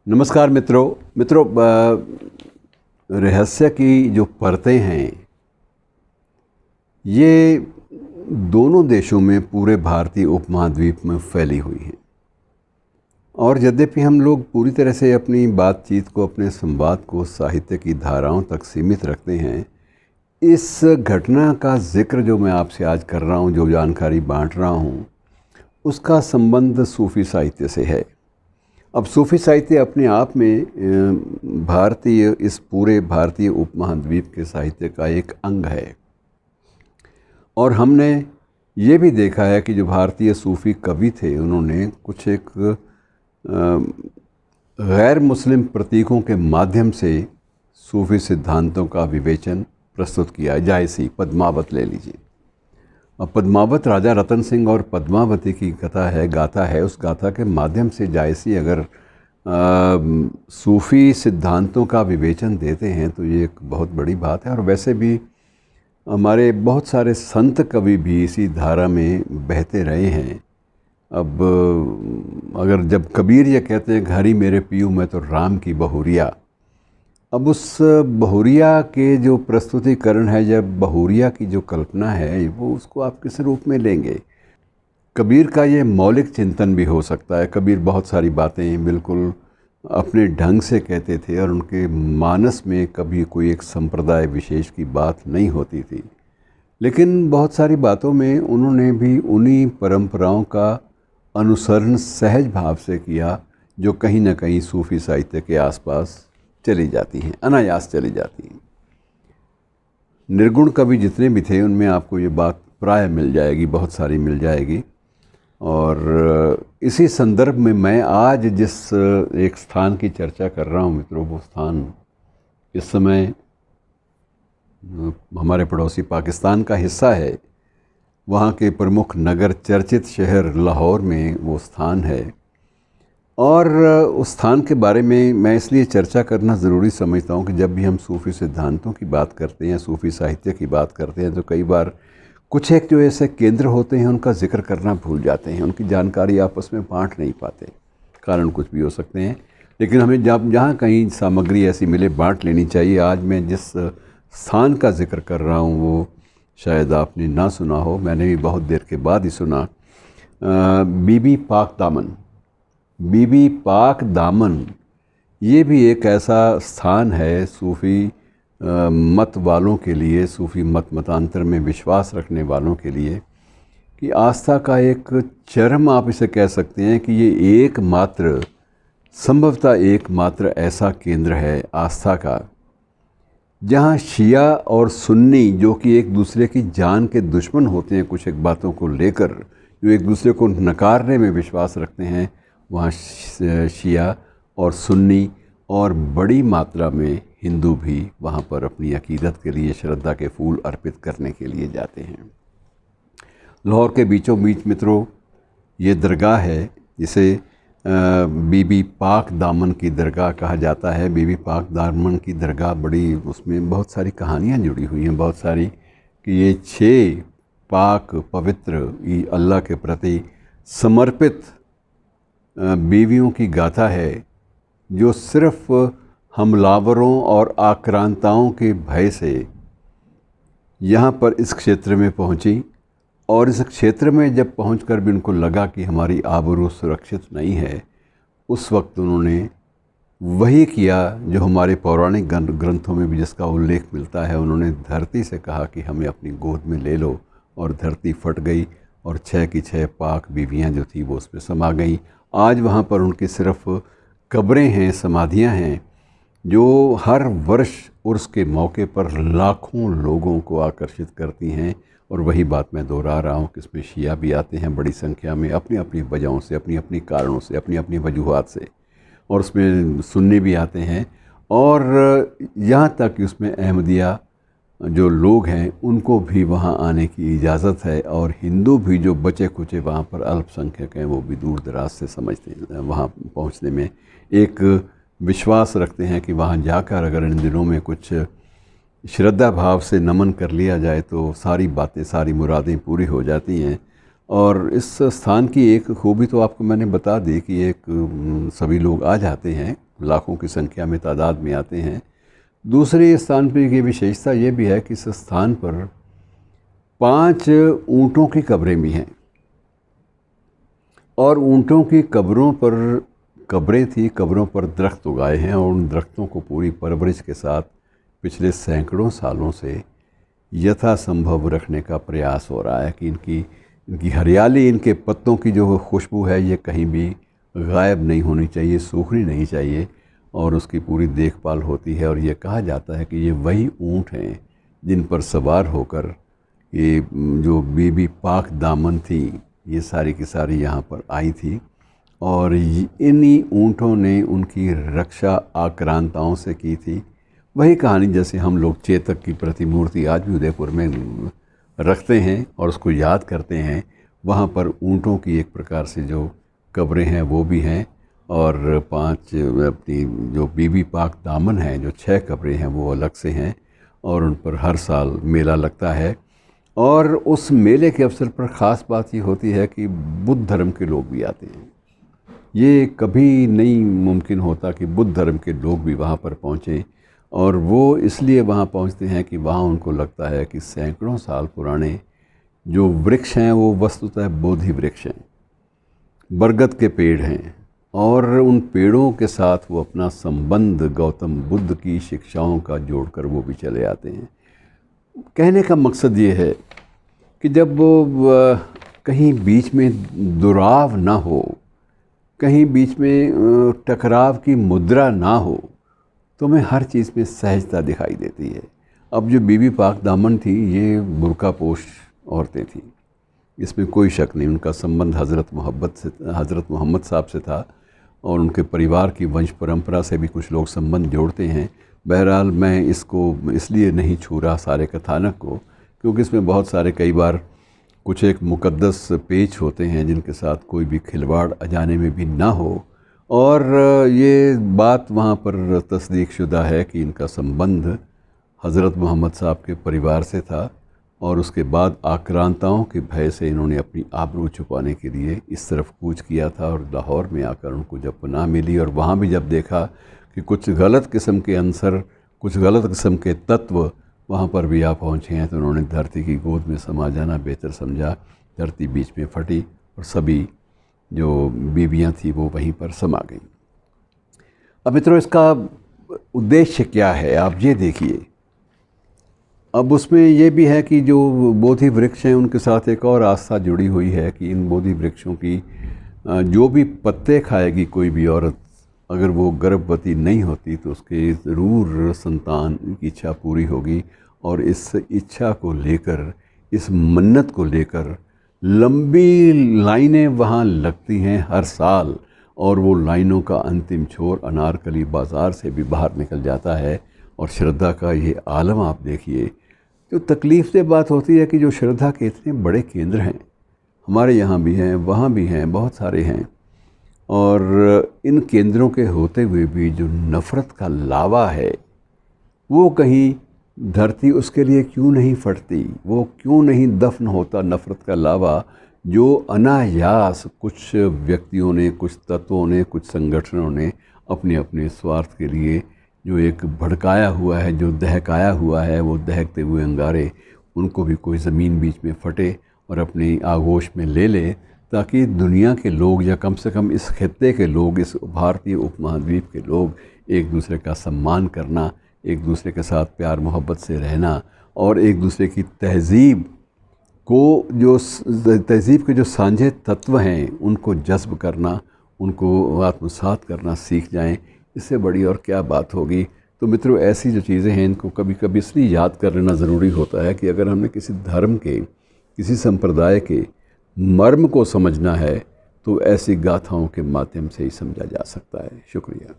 नमस्कार मित्रों रहस्य की जो परतें हैं ये दोनों देशों में पूरे भारतीय उपमहाद्वीप में फैली हुई हैं। और यद्यपि हम लोग पूरी तरह से अपनी बातचीत को, अपने संवाद को साहित्य की धाराओं तक सीमित रखते हैं, इस घटना का जिक्र जो मैं आपसे आज कर रहा हूँ, जो जानकारी बांट रहा हूँ, उसका संबंध सूफ़ी साहित्य से है। अब सूफ़ी साहित्य अपने आप में इस पूरे भारतीय उपमहाद्वीप के साहित्य का एक अंग है। और हमने ये भी देखा है कि जो भारतीय सूफ़ी कवि थे, उन्होंने कुछ एक गैर मुस्लिम प्रतीकों के माध्यम से सूफ़ी सिद्धांतों का विवेचन प्रस्तुत किया है। जायसी पद्मावत ले लीजिए। अब पद्मावत राजा रतन सिंह और पद्मावती की गाथा है। उस गाथा के माध्यम से जायसी अगर सूफ़ी सिद्धांतों का विवेचन देते हैं तो ये एक बहुत बड़ी बात है। और वैसे भी हमारे बहुत सारे संत कवि भी इसी धारा में बहते रहे हैं। अब अगर जब कबीर ये कहते हैं घरी मेरे पियू मैं तो राम की बहुरिया, अब उस बहुरिया के जो प्रस्तुतिकरण है, जब बहुरिया की जो कल्पना है, वो उसको आप किस रूप में लेंगे। कबीर का ये मौलिक चिंतन भी हो सकता है। कबीर बहुत सारी बातें बिल्कुल अपने ढंग से कहते थे और उनके मानस में कभी कोई एक संप्रदाय विशेष की बात नहीं होती थी, लेकिन बहुत सारी बातों में उन्होंने भी उन्हीं परंपराओं का अनुसरण सहज भाव से किया, जो कहीं ना कहीं सूफ़ी साहित्य के आसपास चली जाती हैं, अनायास चली जाती हैं। निर्गुण कवि जितने भी थे उनमें आपको ये बात प्राय मिल जाएगी, बहुत सारी मिल जाएगी। और इसी संदर्भ में मैं आज जिस एक स्थान की चर्चा कर रहा हूँ मित्रों, वो स्थान इस समय हमारे पड़ोसी पाकिस्तान का हिस्सा है। वहाँ के प्रमुख नगर, चर्चित शहर लाहौर में वो स्थान है। और उस स्थान के बारे में मैं इसलिए चर्चा करना ज़रूरी समझता हूँ कि जब भी हम सूफ़ी सिद्धांतों की बात करते हैं, सूफ़ी साहित्य की बात करते हैं, तो कई बार कुछ एक जो ऐसे केंद्र होते हैं उनका जिक्र करना भूल जाते हैं, उनकी जानकारी आपस में बांट नहीं पाते। कारण कुछ भी हो सकते हैं, लेकिन हमें जहाँ कहीं सामग्री ऐसी मिले बांट लेनी चाहिए। आज मैं जिस स्थान का जिक्र कर रहा हूँ वो शायद आपने ना सुना हो, मैंने भी बहुत देर के बाद ही सुना। बीबी पाक दामन। बीबी पाक दामन ये भी एक ऐसा स्थान है सूफ़ी मत वालों के लिए, सूफ़ी मतांतर में विश्वास रखने वालों के लिए, कि आस्था का एक चरम आप इसे कह सकते हैं कि ये एकमात्र, संभवतः एकमात्र ऐसा केंद्र है आस्था का, जहाँ शिया और सुन्नी, जो कि एक दूसरे की जान के दुश्मन होते हैं कुछ एक बातों को लेकर, जो एक दूसरे को नकारने में विश्वास रखते हैं, वहाँ शिया और सुन्नी और बड़ी मात्रा में हिंदू भी वहाँ पर अपनी अकीदत के लिए, श्रद्धा के फूल अर्पित करने के लिए जाते हैं। लाहौर के बीचों बीच मित्रों ये दरगाह है, जिसे बीबी पाक दामन की दरगाह कहा जाता है। बीबी पाक दामन की दरगाह बड़ी, उसमें बहुत सारी कहानियाँ जुड़ी हुई हैं, बहुत सारी, कि ये 6 पाक पवित्र अल्लाह के प्रति समर्पित बीवियों की गाथा है, जो सिर्फ हमलावरों और आक्रांताओं के भय से यहाँ पर इस क्षेत्र में पहुँची। और इस क्षेत्र में जब पहुंचकर भी उनको लगा कि हमारी आबरू सुरक्षित नहीं है, उस वक्त उन्होंने वही किया जो हमारे पौराणिक ग्रंथों में भी जिसका उल्लेख मिलता है। उन्होंने धरती से कहा कि हमें अपनी गोद में ले लो, और धरती फट गई और 6 की 6 पाक बीवियाँ जो थी वो उस पर समा गई। आज वहाँ पर उनकी सिर्फ कब्रें हैं, समाधियाँ हैं, जो हर वर्ष उर्स के मौके पर लाखों लोगों को आकर्षित करती हैं। और वही बात मैं दोहरा रहा हूँ कि इसमें शिया भी आते हैं बड़ी संख्या में, अपनी अपनी वजहों से, अपनी अपनी कारणों से, अपनी अपनी वजूहात से, और उसमें सुन्नी भी आते हैं। और यहाँ तक कि उसमें अहमदिया जो लोग हैं उनको भी वहाँ आने की इजाज़त है। और हिंदू भी जो बचे कुचे वहाँ पर अल्पसंख्यक हैं, वो भी दूर दराज से समझते हैं, वहाँ पहुँचने में एक विश्वास रखते हैं कि वहाँ जाकर अगर इन दिनों में कुछ श्रद्धा भाव से नमन कर लिया जाए तो सारी बातें, सारी मुरादें पूरी हो जाती हैं। और इस स्थान की एक खूबी तो आपको मैंने बता दी कि एक सभी लोग आ जाते हैं लाखों की संख्या में तादाद में आते हैं। दूसरे स्थान पर ये विशेषता ये भी है कि इस स्थान पर 5 ऊँटों की कब्रें भी हैं और ऊँटों की कब्रों पर कब्रें थी, कब्रों पर दरख्त उगाए हैं और उन दरख्तों को पूरी परवरिश के साथ पिछले सैकड़ों सालों से यथासंभव रखने का प्रयास हो रहा है कि इनकी हरियाली, इनके पत्तों की जो खुशबू है ये कहीं भी गायब नहीं होनी चाहिए, सूखनी नहीं चाहिए और उसकी पूरी देखभाल होती है। और ये कहा जाता है कि ये वही ऊँट हैं जिन पर सवार होकर ये जो बीबी पाक दामन थी ये सारी की सारी यहाँ पर आई थी और इन्हीं ऊँटों ने उनकी रक्षा आक्रांताओं से की थी। वही कहानी जैसे हम लोग चेतक की प्रतिमूर्ति आज भी उदयपुर में रखते हैं और उसको याद करते हैं, वहाँ पर ऊँटों की एक प्रकार से जो कब्रें हैं वो भी हैं और 5 अपनी जो बीबी पाक दामन हैं, जो 6 कब्रें हैं वो अलग से हैं और उन पर हर साल मेला लगता है। और उस मेले के अवसर पर ख़ास बात ये होती है कि बुद्ध धर्म के लोग भी आते हैं। ये कभी नहीं मुमकिन होता कि बुद्ध धर्म के लोग भी वहाँ पर पहुँचें और वो इसलिए वहाँ पहुँचते हैं कि वहाँ उनको लगता है कि सैकड़ों साल पुराने जो वृक्ष हैं वो वस्तुतः बोधि वृक्ष हैं, बरगद के पेड़ हैं और उन पेड़ों के साथ वो अपना संबंध गौतम बुद्ध की शिक्षाओं का जोड़कर वो भी चले आते हैं। कहने का मकसद ये है कि जब कहीं बीच में दुराव ना हो, कहीं बीच में टकराव की मुद्रा ना हो तो हमें हर चीज़ में सहजता दिखाई देती है। अब जो बीबी पाक दामन थी ये बुर्का पोश औरतें थीं, इसमें कोई शक नहीं। उनका संबंध हज़रत मोहम्मद साहब से था और उनके परिवार की वंश परंपरा से भी कुछ लोग संबंध जोड़ते हैं। बहरहाल मैं इसको इसलिए नहीं छू रहा सारे कथानक को क्योंकि इसमें बहुत सारे कई बार कुछ एक मुकद्दस पेच होते हैं जिनके साथ कोई भी खिलवाड़ अजाने में भी ना हो और ये बात वहाँ पर तस्दीक शुदा है कि इनका संबंध हज़रत मोहम्मद साहब के परिवार से था और उसके बाद आक्रांताओं के भय से इन्होंने अपनी आबरू छुपाने के लिए इस तरफ कूच किया था और लाहौर में आकर उनको जब पनाह मिली और वहाँ भी जब देखा कि कुछ गलत किस्म के अंसर, कुछ गलत किस्म के तत्व वहाँ पर भी आ पहुँचे हैं तो उन्होंने धरती की गोद में समा जाना बेहतर समझा। धरती बीच में फटी और सभी जो बीबियाँ थी वो वहीं पर समा गईं। अब मित्रों इसका उद्देश्य क्या है आप ये देखिए। अब उसमें ये भी है कि जो बोधि वृक्ष हैं उनके साथ एक और आस्था जुड़ी हुई है कि इन बोधि वृक्षों की जो भी पत्ते खाएगी कोई भी औरत, अगर वो गर्भवती नहीं होती तो उसके ज़रूर संतान की इच्छा पूरी होगी। और इस इच्छा को लेकर, इस मन्नत को लेकर लंबी लाइनें वहाँ लगती हैं हर साल और वो लाइनों का अंतिम छोर अनारकली बाज़ार से भी बाहर निकल जाता है। और श्रद्धा का ये आलम आप देखिए। तो तकलीफ़ से बात होती है कि जो श्रद्धा के इतने बड़े केंद्र हैं, हमारे यहाँ भी हैं, वहाँ भी हैं, बहुत सारे हैं, और इन केंद्रों के होते हुए भी जो नफ़रत का लावा है वो कहीं धरती उसके लिए क्यों नहीं फटती, वो क्यों नहीं दफन होता नफ़रत का लावा जो अनायास कुछ व्यक्तियों ने, कुछ तत्वों ने, कुछ संगठनों ने अपने अपने स्वार्थ के लिए जो एक भड़काया हुआ है, जो दहकाया हुआ है, वो दहकते हुए अंगारे उनको भी कोई ज़मीन बीच में फटे और अपनी आगोश में ले ले ताकि दुनिया के लोग या कम से कम इस खित्ते के लोग, इस भारतीय उपमहाद्वीप के लोग एक दूसरे का सम्मान करना, एक दूसरे के साथ प्यार मोहब्बत से रहना और एक दूसरे की तहज़ीब के जो सांझे तत्व हैं उनको जज्ब करना, उनको आत्मसात करना सीख जाएं। इससे बड़ी और क्या बात होगी। तो मित्रों ऐसी जो चीज़ें हैं इनको कभी कभी इसलिए याद कर लेना ज़रूरी होता है कि अगर हमने किसी धर्म के, किसी संप्रदाय के मर्म को समझना है तो ऐसी गाथाओं के माध्यम से ही समझा जा सकता है। शुक्रिया।